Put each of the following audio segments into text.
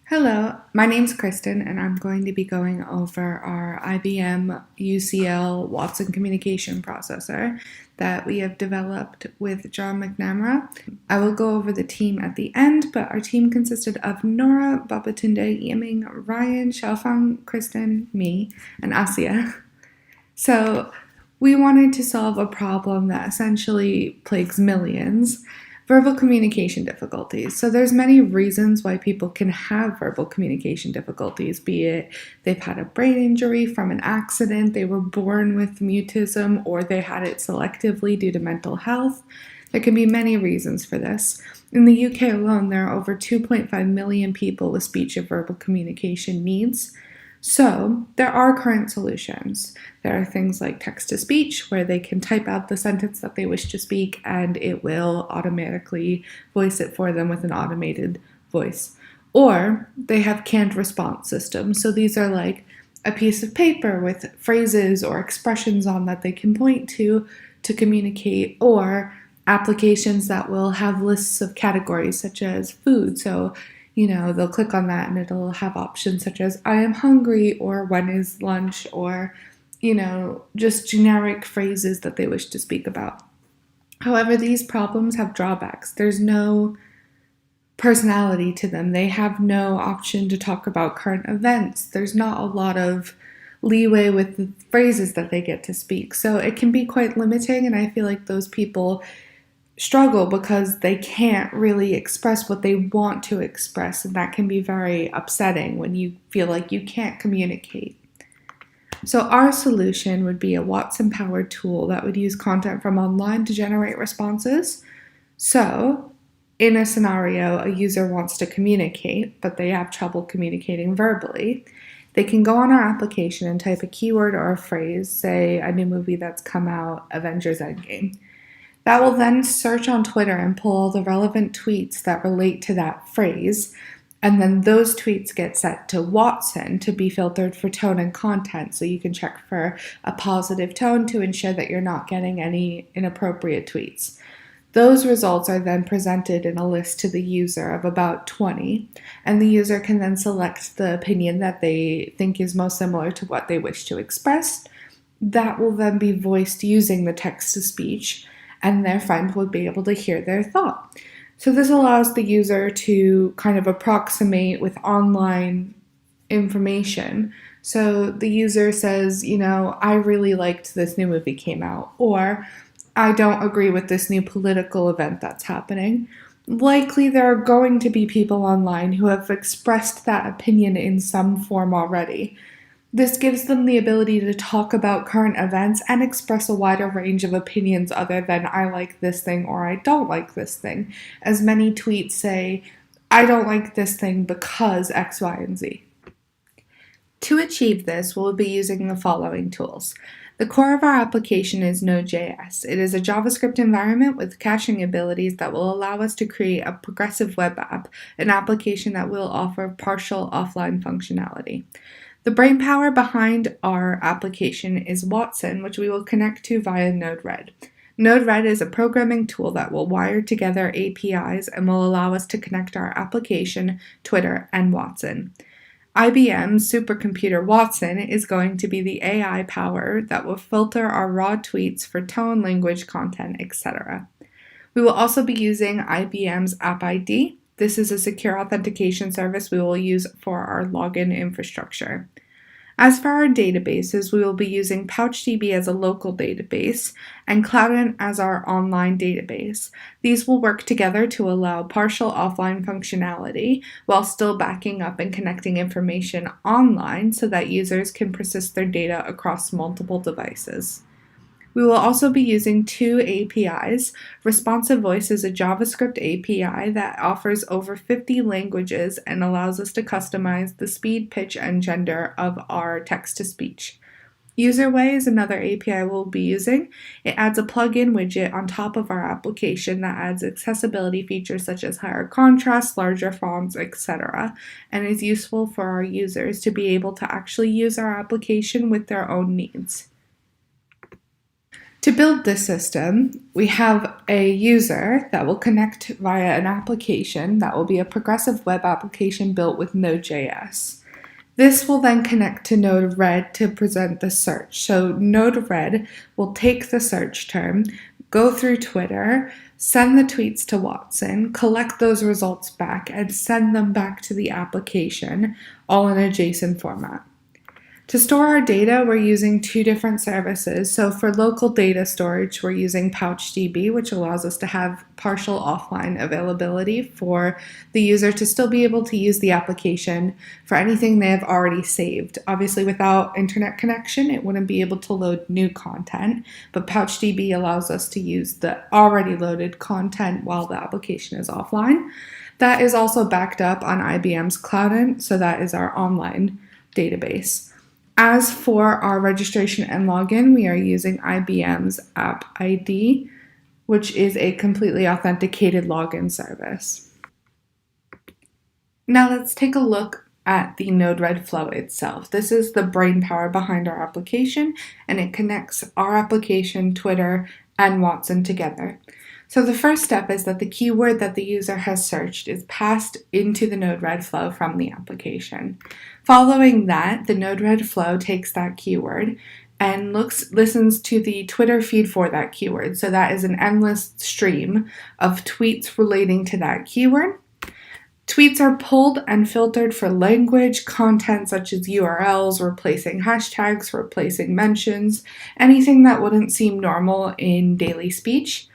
Hello, my name's Kristen, and I'm going to be going over our IBM UCL Watson communication processor that we have developed with John McNamara. I will go over the team at the end, but our team consisted of Nora, Babatunde, Yiming, Ryan, Xiaofang, Kristen, me, and Asia. So we wanted to solve a problem that essentially plagues millions: verbal communication difficulties. So there's many reasons why people can have verbal communication difficulties, be it they've had a brain injury from an accident, they were born with mutism, or they had it selectively due to mental health. There can be many reasons for this. In the UK alone, there are over 2.5 million people with speech or verbal communication needs. So, there are current solutions. There are things like text-to-speech, where they can type out the sentence that they wish to speak and it will automatically voice it for them with an automated voice. Or they have canned response systems. So these are like a piece of paper with phrases or expressions on that they can point to communicate, or applications that will have lists of categories such as food. So they'll click on that and it'll have options such as I am hungry or when is lunch, or, just generic phrases that they wish to speak about. However, these problems have drawbacks. There's no personality to them. They have no option to talk about current events. There's not a lot of leeway with the phrases that they get to speak. So it can be quite limiting, and I feel like those people struggle because they can't really express what they want to express, and that can be very upsetting when you feel like you can't communicate. So our solution would be a Watson-powered tool that would use content from online to generate responses. So in a scenario, a user wants to communicate, but they have trouble communicating verbally, they can go on our application and type a keyword or a phrase, say a new movie that's come out, Avengers Endgame. That will then search on Twitter and pull all the relevant tweets that relate to that phrase, and then those tweets get sent to Watson to be filtered for tone and content, so you can check for a positive tone to ensure that you're not getting any inappropriate tweets. Those results are then presented in a list to the user of about 20, and the user can then select the opinion that they think is most similar to what they wish to express. That will then be voiced using the text-to-speech, and their friend will be able to hear their thought. So this allows the user to kind of approximate with online information. So the user says, I really liked this new movie came out, or I don't agree with this new political event that's happening. Likely there are going to be people online who have expressed that opinion in some form already. This gives them the ability to talk about current events and express a wider range of opinions other than I like this thing or I don't like this thing, as many tweets say, I don't like this thing because X, Y, and Z. To achieve this, we'll be using the following tools. The core of our application is Node.js. It is a JavaScript environment with caching abilities that will allow us to create a progressive web app, an application that will offer partial offline functionality. The brainpower behind our application is Watson, which we will connect to via Node-RED. Node-RED is a programming tool that will wire together APIs and will allow us to connect our application, Twitter, and Watson. IBM's supercomputer Watson is going to be the AI power that will filter our raw tweets for tone, language, content, etc. We will also be using IBM's App ID. This is a secure authentication service we will use for our login infrastructure. As for our databases, we will be using PouchDB as a local database and Cloudin as our online database. These will work together to allow partial offline functionality while still backing up and connecting information online so that users can persist their data across multiple devices. We will also be using two APIs. Responsive Voice is a JavaScript API that offers over 50 languages and allows us to customize the speed, pitch, and gender of our text-to-speech. UserWay is another API we'll be using. It adds a plugin widget on top of our application that adds accessibility features such as higher contrast, larger fonts, etc., and is useful for our users to be able to actually use our application with their own needs. To build this system, we have a user that will connect via an application that will be a progressive web application built with Node.js. This will then connect to Node-RED to present the search. So Node-RED will take the search term, go through Twitter, send the tweets to Watson, collect those results back, and send them back to the application, all in a JSON format. To store our data, we're using two different services. So for local data storage, we're using PouchDB, which allows us to have partial offline availability for the user to still be able to use the application for anything they have already saved. Obviously, without internet connection, it wouldn't be able to load new content, but PouchDB allows us to use the already loaded content while the application is offline. That is also backed up on IBM's Cloudant, so that is our online database. As for our registration and login, we are using IBM's App ID, which is a completely authenticated login service. Now let's take a look at the Node-RED flow itself. This is the brainpower behind our application, and it connects our application, Twitter, and Watson together. So the first step is that the keyword that the user has searched is passed into the Node-RED flow from the application. Following that, the Node-RED flow takes that keyword and listens to the Twitter feed for that keyword. So that is an endless stream of tweets relating to that keyword. Tweets are pulled and filtered for language, content such as URLs, replacing hashtags, replacing mentions, anything that wouldn't seem normal in daily speech.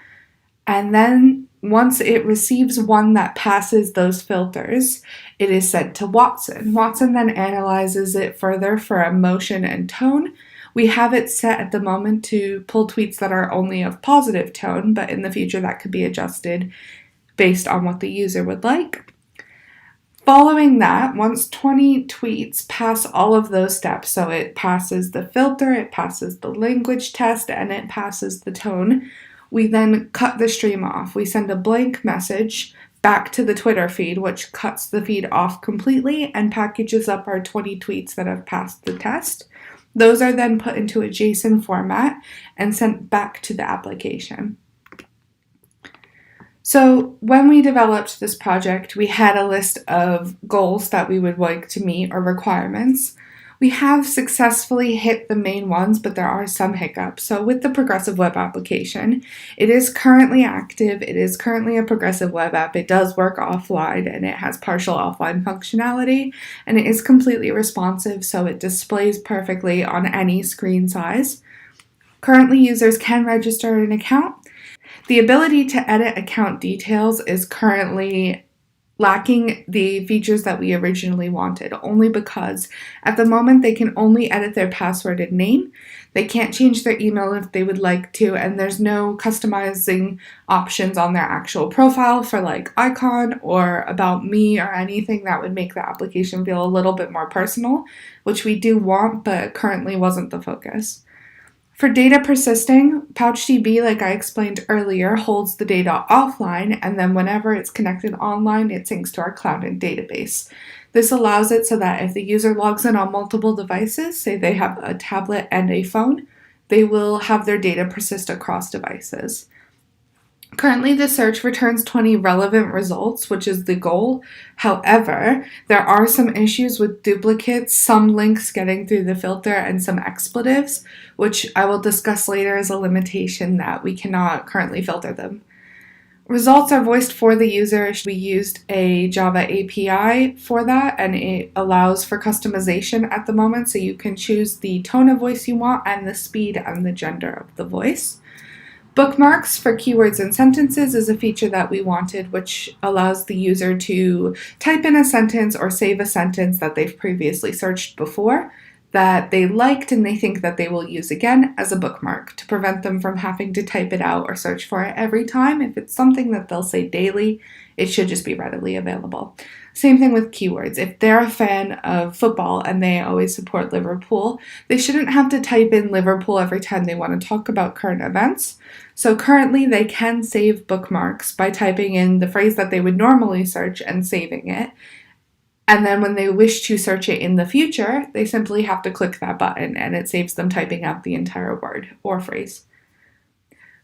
And then once it receives one that passes those filters, it is sent to Watson. Watson then analyzes it further for emotion and tone. We have it set at the moment to pull tweets that are only of positive tone, but in the future that could be adjusted based on what the user would like. Following that, once 20 tweets pass all of those steps, so it passes the filter, it passes the language test, and it passes the tone, we then cut the stream off. We send a blank message back to the Twitter feed, which cuts the feed off completely and packages up our 20 tweets that have passed the test. Those are then put into a JSON format and sent back to the application. So when we developed this project, we had a list of goals that we would like to meet or requirements. We have successfully hit the main ones, but there are some hiccups. So with the progressive web application, it is currently active. It is currently a progressive web app. It does work offline and it has partial offline functionality, and it is completely responsive, so it displays perfectly on any screen size. Currently, users can register an account. The ability to edit account details is currently lacking the features that we originally wanted, only because at the moment they can only edit their password and name. They can't change their email if they would like to, and there's no customizing options on their actual profile for like icon or about me or anything that would make the application feel a little bit more personal, which we do want, but currently wasn't the focus. For data persisting, PouchDB, like I explained earlier, holds the data offline, and then whenever it's connected online, it syncs to our Cloudant database. This allows it so that if the user logs in on multiple devices, say they have a tablet and a phone, they will have their data persist across devices. Currently, the search returns 20 relevant results, which is the goal. However, there are some issues with duplicates, some links getting through the filter, and some expletives, which I will discuss later as a limitation that we cannot currently filter them. Results are voiced for the user. We used a Java API for that, and it allows for customization at the moment, so you can choose the tone of voice you want and the speed and the gender of the voice. Bookmarks for keywords and sentences is a feature that we wanted, which allows the user to type in a sentence or save a sentence that they've previously searched before that they liked and they think that they will use again as a bookmark to prevent them from having to type it out or search for it every time. If it's something that they'll say daily, it should just be readily available. Same thing with keywords. If they're a fan of football and they always support Liverpool, they shouldn't have to type in Liverpool every time they want to talk about current events. So currently they can save bookmarks by typing in the phrase that they would normally search and saving it. And then when they wish to search it in the future, they simply have to click that button and it saves them typing out the entire word or phrase.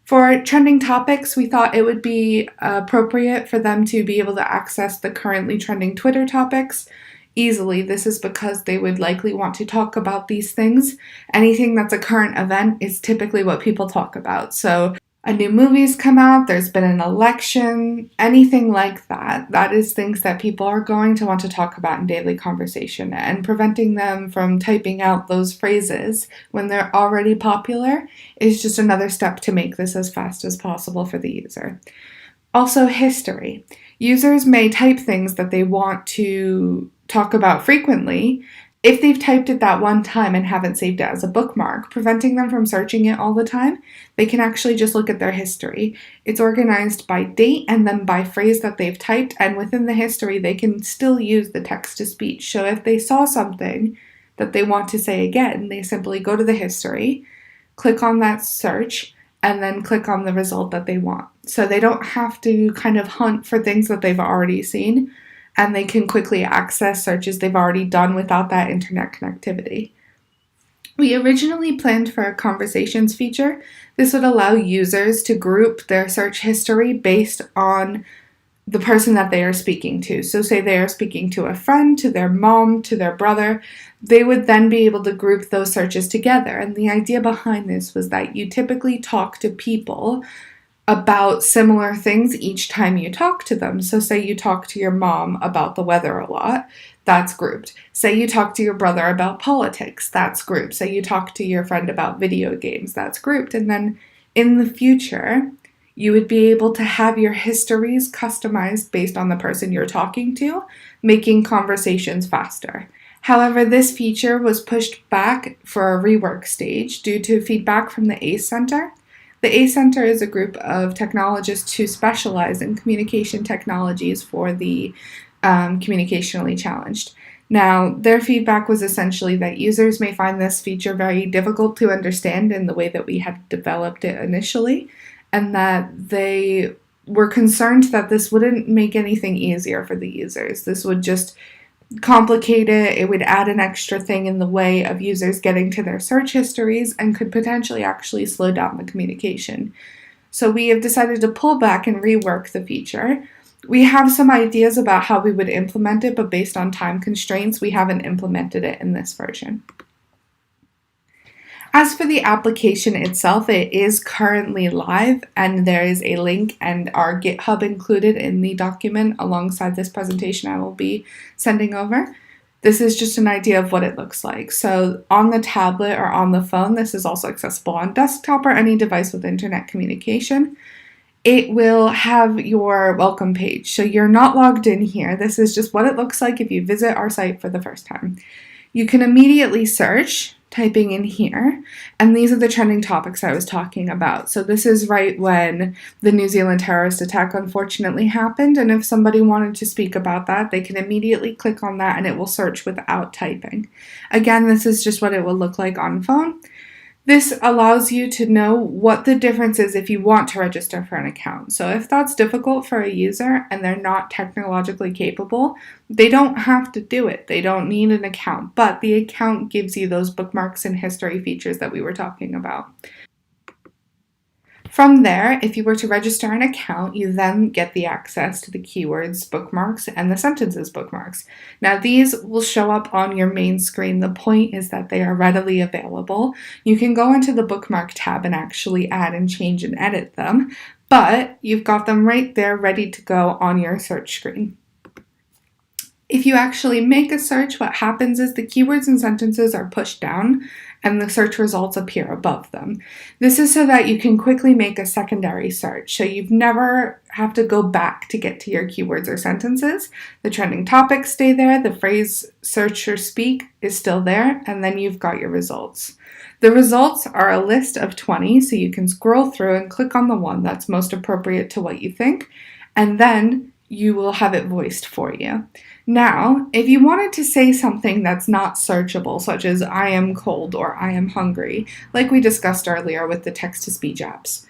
For trending topics, we thought it would be appropriate for them to be able to access the currently trending Twitter topics easily. This is because they would likely want to talk about these things. Anything that's a current event is typically what people talk about. So a new movie's come out, there's been an election, anything like that. That is things that people are going to want to talk about in daily conversation, and preventing them from typing out those phrases when they're already popular is just another step to make this as fast as possible for the user. Also, history. Users may type things that they want to talk about frequently. If they've typed it that one time and haven't saved it as a bookmark, preventing them from searching it all the time, they can actually just look at their history. It's organized by date and then by phrase that they've typed, and within the history, they can still use the text-to-speech. So if they saw something that they want to say again, they simply go to the history, click on that search, and then click on the result that they want. So they don't have to kind of hunt for things that they've already seen, and they can quickly access searches they've already done without that internet connectivity. We originally planned for a conversations feature. This would allow users to group their search history based on the person that they are speaking to. So say they are speaking to a friend, to their mom, to their brother, they would then be able to group those searches together. And the idea behind this was that you typically talk to people about similar things each time you talk to them. So say you talk to your mom about the weather a lot, that's grouped. Say you talk to your brother about politics, that's grouped. Say you talk to your friend about video games, that's grouped. And then in the future, you would be able to have your histories customized based on the person you're talking to, making conversations faster. However, this feature was pushed back for a rework stage due to feedback from the ACE Center. The ACE Center is a group of technologists who specialize in communication technologies for the communicationally challenged. Now, their feedback was essentially that users may find this feature very difficult to understand in the way that we had developed it initially, and that they were concerned that this wouldn't make anything easier for the users. This would just complicate it. It would add an extra thing in the way of users getting to their search histories and could potentially actually slow down the communication. So we have decided to pull back and rework the feature. We have some ideas about how we would implement it, but based on time constraints, we haven't implemented it in this version. As for the application itself, it is currently live, and there is a link and our GitHub included in the document alongside this presentation I will be sending over. This is just an idea of what it looks like. So on the tablet or on the phone, this is also accessible on desktop or any device with internet communication. It will have your welcome page. So you're not logged in here. This is just what it looks like if you visit our site for the first time. You can immediately search, typing in here, and these are the trending topics I was talking about. So this is right when the New Zealand terrorist attack unfortunately happened, and if somebody wanted to speak about that, they can immediately click on that and it will search without typing. Again, this is just what it will look like on phone. This allows you to know what the difference is if you want to register for an account. So if that's difficult for a user and they're not technologically capable, they don't have to do it. They don't need an account, but the account gives you those bookmarks and history features that we were talking about. From there, if you were to register an account, you then get the access to the keywords bookmarks and the sentences bookmarks. Now, these will show up on your main screen. The point is that they are readily available. You can go into the bookmark tab and actually add and change and edit them, but you've got them right there ready to go on your search screen. If you actually make a search, what happens is the keywords and sentences are pushed down and the search results appear above them. This is so that you can quickly make a secondary search, so you've never have to go back to get to your keywords or sentences. The trending topics stay there, the phrase search or speak is still there, and then you've got your results. The results are a list of 20, so you can scroll through and click on the one that's most appropriate to what you think, and then you will have it voiced for you. Now, if you wanted to say something that's not searchable, such as I am cold or I am hungry, like we discussed earlier with the text-to-speech apps,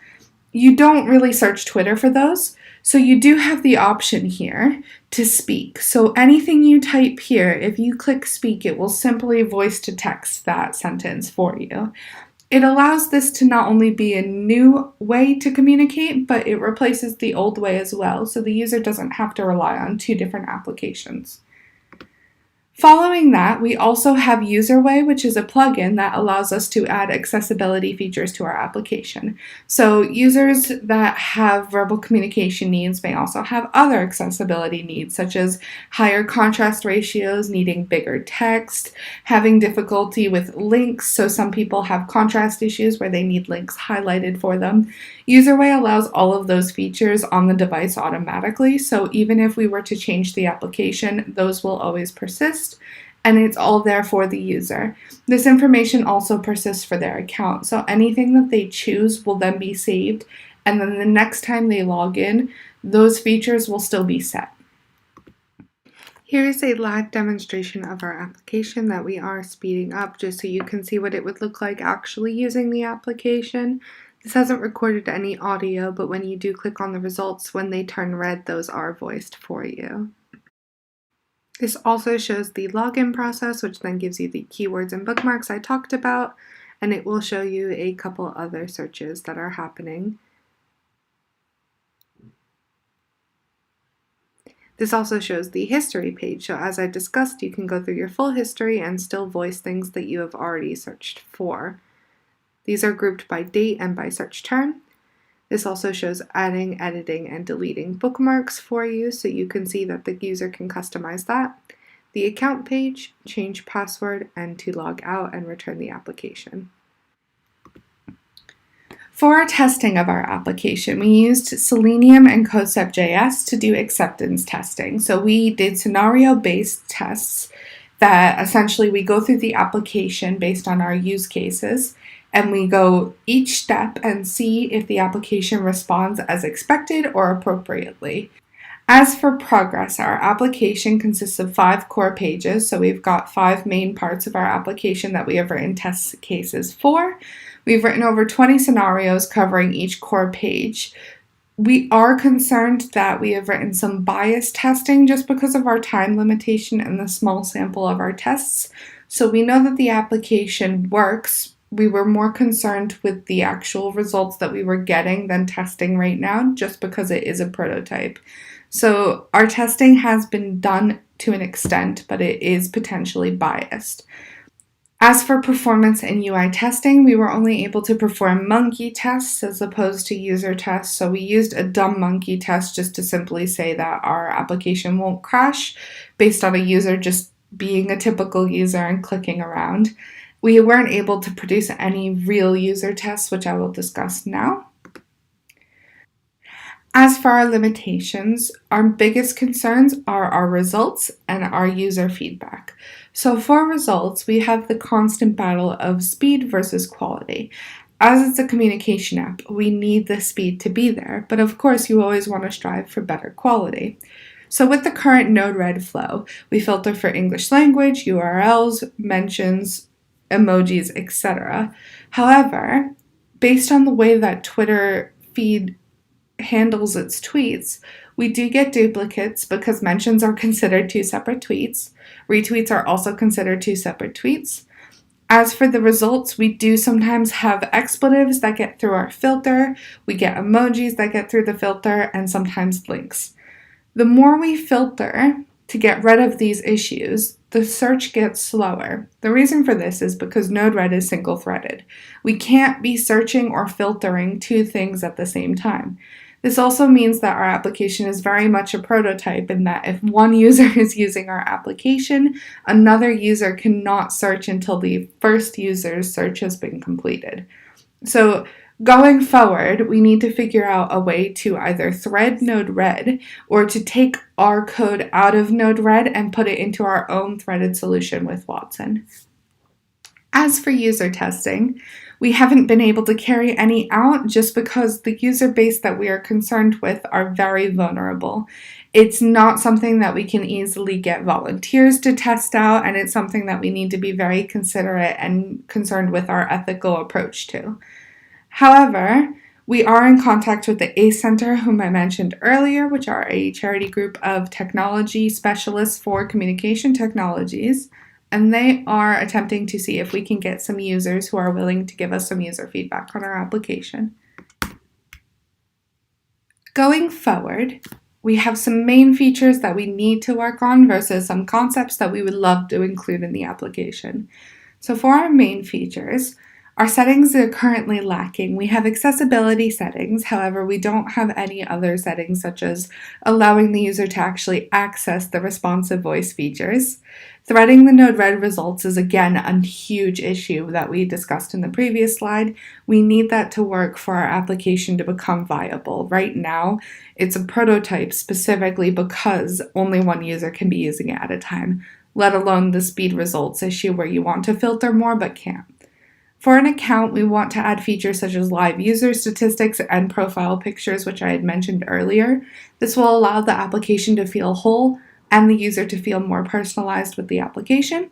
you don't really search Twitter for those, so you do have the option here to speak. So anything you type here, if you click speak, it will simply voice to text that sentence for you. It allows this to not only be a new way to communicate, but it replaces the old way as well, so the user doesn't have to rely on two different applications. Following that, we also have UserWay, which is a plugin that allows us to add accessibility features to our application. So users that have verbal communication needs may also have other accessibility needs, such as higher contrast ratios, needing bigger text, having difficulty with links. So some people have contrast issues where they need links highlighted for them. UserWay allows all of those features on the device automatically, so even if we were to change the application, those will always persist, and it's all there for the user. This information also persists for their account, so anything that they choose will then be saved, and then the next time they log in, those features will still be set. Here is a live demonstration of our application that we are speeding up just so you can see what it would look like actually using the application. This hasn't recorded any audio, but when you do click on the results, when they turn red, those are voiced for you. This also shows the login process, which then gives you the keywords and bookmarks I talked about, and it will show you a couple other searches that are happening. This also shows the history page, so as I discussed, you can go through your full history and still voice things that you have already searched for. These are grouped by date and by search term. This also shows adding, editing, and deleting bookmarks for you, so you can see that the user can customize that. The account page, change password, and to log out and return the application. For our testing of our application, we used Selenium and Concept.js to do acceptance testing. So we did scenario-based tests that essentially we go through the application based on our use cases, and we go each step and see if the application responds as expected or appropriately. As for progress, our application consists of 5 core pages, so we've got 5 main parts of our application that we have written test cases for. We've written over 20 scenarios covering each core page. We are concerned that we have written some bias testing just because of our time limitation and the small sample of our tests. So we know that the application works. We were more concerned with the actual results that we were getting than testing right now, just because it is a prototype. So our testing has been done to an extent, but it is potentially biased. As for performance and UI testing, we were only able to perform monkey tests as opposed to user tests. So we used a dumb monkey test just to simply say that our application won't crash based on a user just being a typical user and clicking around. We weren't able to produce any real user tests, which I will discuss now. As for our limitations, our biggest concerns are our results and our user feedback. So for results, we have the constant battle of speed versus quality. As it's a communication app, we need the speed to be there, but of course you always want to strive for better quality. So with the current Node-RED flow, we filter for English language, URLs, mentions, emojis, etc. However, based on the way that Twitter feed handles its tweets, we do get duplicates because mentions are considered 2 separate tweets. Retweets are also considered 2 separate tweets. As for the results, we do sometimes have expletives that get through our filter, we get emojis that get through the filter, and sometimes links. The more we filter to get rid of these issues, the search gets slower. The reason for this is because Node-RED is single-threaded. We can't be searching or filtering 2 things at the same time. This also means that our application is very much a prototype in that if one user is using our application, another user cannot search until the first user's search has been completed. So going forward, we need to figure out a way to either thread Node-RED or to take our code out of Node-RED and put it into our own threaded solution with Watson. As for user testing, we haven't been able to carry any out just because the user base that we are concerned with are very vulnerable. It's not something that we can easily get volunteers to test out, and it's something that we need to be very considerate and concerned with our ethical approach to. However, we are in contact with the ACE Center, whom I mentioned earlier, which are a charity group of technology specialists for communication technologies. and they are attempting to see if we can get some users who are willing to give us some user feedback on our application. Going forward, we have some main features that we need to work on versus some concepts that we would love to include in the application. So for our main features, our settings are currently lacking. We have accessibility settings, however, we don't have any other settings such as allowing the user to actually access the responsive voice features. Threading the Node-RED results is again a huge issue that we discussed in the previous slide. We need that to work for our application to become viable. Right now, it's a prototype specifically because only one user can be using it at a time, let alone the speed results issue where you want to filter more but can't. For an account, we want to add features such as live user statistics and profile pictures, which I had mentioned earlier. This will allow the application to feel whole and the user to feel more personalized with the application.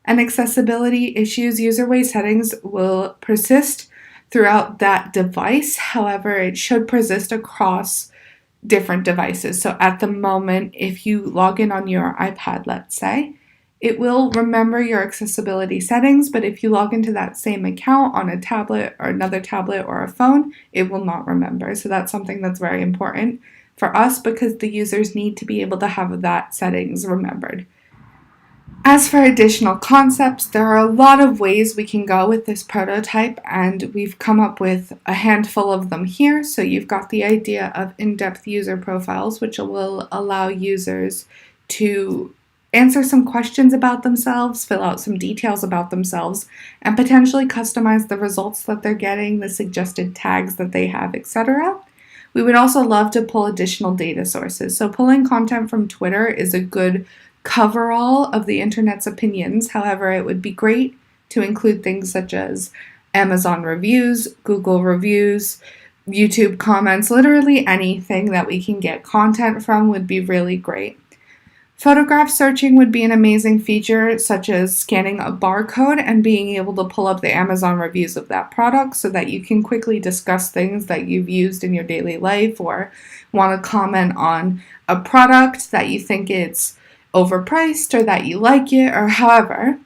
And accessibility issues, user-way settings will persist throughout that device. However, it should persist across different devices. So at the moment, if you log in on your iPad, let's say, it will remember your accessibility settings, but if you log into that same account on a tablet or another tablet or a phone, it will not remember. So that's something that's very important for us because the users need to be able to have that settings remembered. As for additional concepts, there are a lot of ways we can go with this prototype, and we've come up with a handful of them here. So you've got the idea of in-depth user profiles, which will allow users to answer some questions about themselves, fill out some details about themselves, and potentially customize the results that they're getting, the suggested tags that they have, etc. We would also love to pull additional data sources. So pulling content from Twitter is a good coverall of the internet's opinions. However, it would be great to include things such as Amazon reviews, Google reviews, YouTube comments, literally anything that we can get content from would be really great. Photograph searching would be an amazing feature, such as scanning a barcode and being able to pull up the Amazon reviews of that product so that you can quickly discuss things that you've used in your daily life or want to comment on a product that you think it's overpriced or that you like it or however.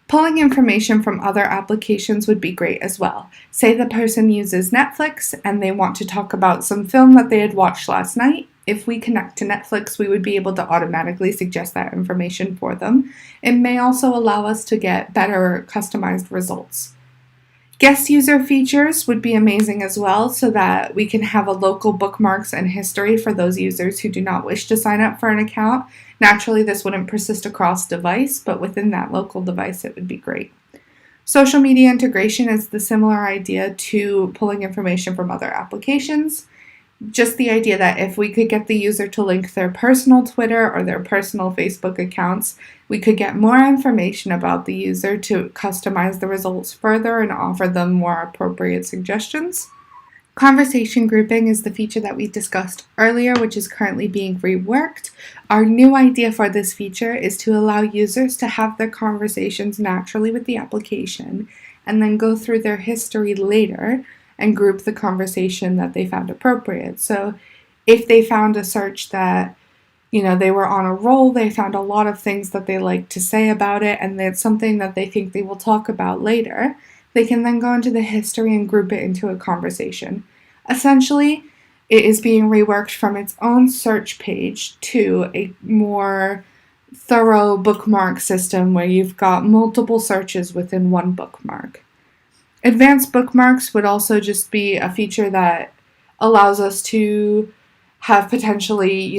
Pulling information from other applications would be great as well. Say the person uses Netflix and they want to talk about some film that they had watched last night. If we connect to Netflix, we would be able to automatically suggest that information for them. It may also allow us to get better customized results. Guest user features would be amazing as well so that we can have a local bookmarks and history for those users who do not wish to sign up for an account. Naturally, this wouldn't persist across device, but within that local device, it would be great. Social media integration is the similar idea to pulling information from other applications. Just the idea that if we could get the user to link their personal Twitter or their personal Facebook accounts, we could get more information about the user to customize the results further and offer them more appropriate suggestions. Conversation grouping is the feature that we discussed earlier, which is currently being reworked. Our new idea for this feature is to allow users to have their conversations naturally with the application and then go through their history later and group the conversation that they found appropriate. So if they found a search that, they were on a roll, they found a lot of things that they like to say about it, and it's something that they think they will talk about later, they can then go into the history and group it into a conversation. Essentially, it is being reworked from its own search page to a more thorough bookmark system where you've got multiple searches within one bookmark. Advanced bookmarks would also just be a feature that allows us to have potentially,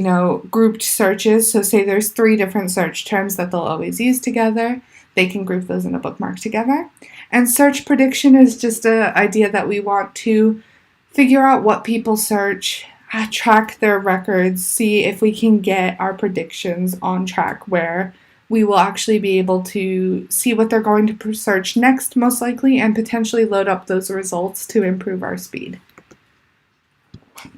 grouped searches. So say there's 3 different search terms that they'll always use together. They can group those in a bookmark together. And search prediction is just an idea that we want to figure out what people search, track their records, see if we can get our predictions on track where we will actually be able to see what they're going to search next, most likely, and potentially load up those results to improve our speed.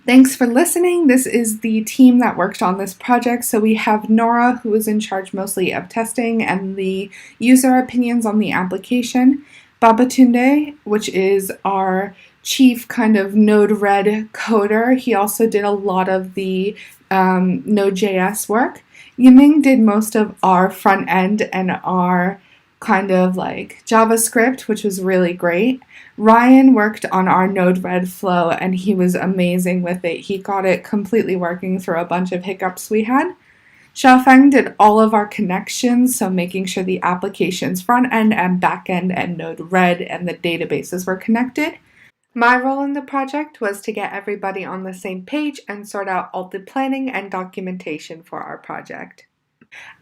Thanks for listening. This is the team that worked on this project. So we have Nora, who is in charge mostly of testing and the user opinions on the application. Babatunde, which is our chief kind of Node-RED coder. He also did a lot of the Node.js work. Yiming did most of our front end and our kind of like JavaScript, which was really great. Ryan worked on our Node-RED flow and he was amazing with it. He got it completely working through a bunch of hiccups we had. Xiaofeng did all of our connections, so making sure the application's front end and back end and Node-RED and the databases were connected. My role in the project was to get everybody on the same page and sort out all the planning and documentation for our project.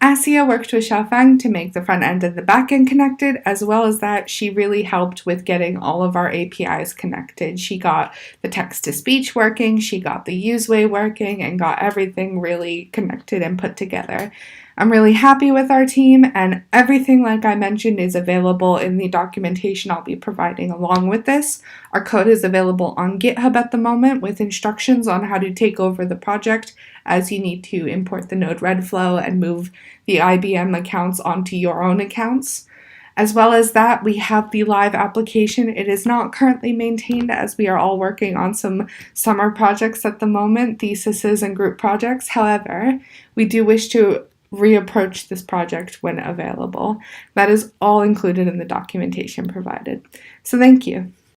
Asia worked with Xiaofeng to make the front end and the back end connected, as well as that she really helped with getting all of our APIs connected. She got the text-to-speech working, she got the useway working, and got everything really connected and put together. I'm really happy with our team, and everything, like I mentioned, is available in the documentation I'll be providing along with this. Our code is available on GitHub at the moment with instructions on how to take over the project, as you need to import the Node-RED flow and move the IBM accounts onto your own accounts. As well as that, we have the live application. It is not currently maintained as we are all working on some summer projects at the moment, theses and group projects. However, we do wish to reapproach this project when available. That is all included in the documentation provided. So thank you.